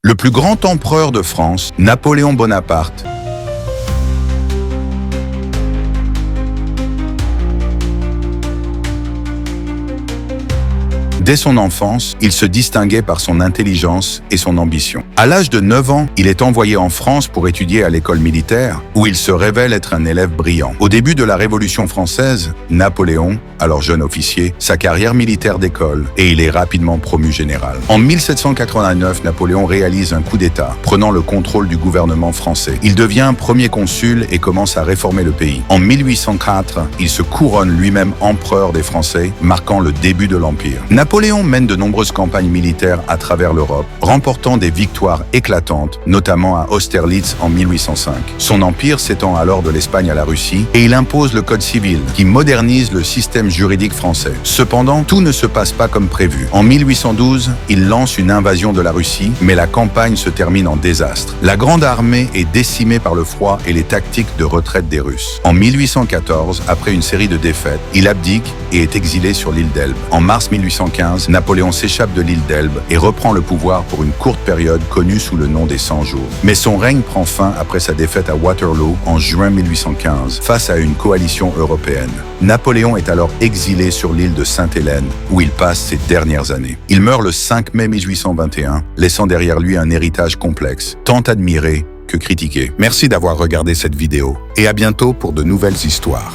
Le plus grand empereur de France, Napoléon Bonaparte, dès son enfance, il se distinguait par son intelligence et son ambition. À l'âge de 9 ans, il est envoyé en France pour étudier à l'école militaire, où il se révèle être un élève brillant. Au début de la Révolution française, Napoléon, alors jeune officier, sa carrière militaire décolle et il est rapidement promu général. En 1789, Napoléon réalise un coup d'État, prenant le contrôle du gouvernement français. Il devient premier consul et commence à réformer le pays. En 1804, il se couronne lui-même empereur des Français, marquant le début de l'Empire. Napoléon mène de nombreuses campagnes militaires à travers l'Europe, remportant des victoires éclatantes, notamment à Austerlitz en 1805. Son empire s'étend alors de l'Espagne à la Russie et il impose le Code civil, qui modernise le système juridique français. Cependant, tout ne se passe pas comme prévu. En 1812, il lance une invasion de la Russie, mais la campagne se termine en désastre. La grande armée est décimée par le froid et les tactiques de retraite des Russes. En 1814, après une série de défaites, il abdique et est exilé sur l'île d'Elbe. En mars 1815, Napoléon s'échappe de l'île d'Elbe et reprend le pouvoir pour une courte période connue sous le nom des 100 jours. Mais son règne prend fin après sa défaite à Waterloo en juin 1815 face à une coalition européenne. Napoléon est alors exilé sur l'île de Sainte-Hélène où il passe ses dernières années. Il meurt le 5 mai 1821, laissant derrière lui un héritage complexe, tant admiré que critiqué. Merci d'avoir regardé cette vidéo et à bientôt pour de nouvelles histoires.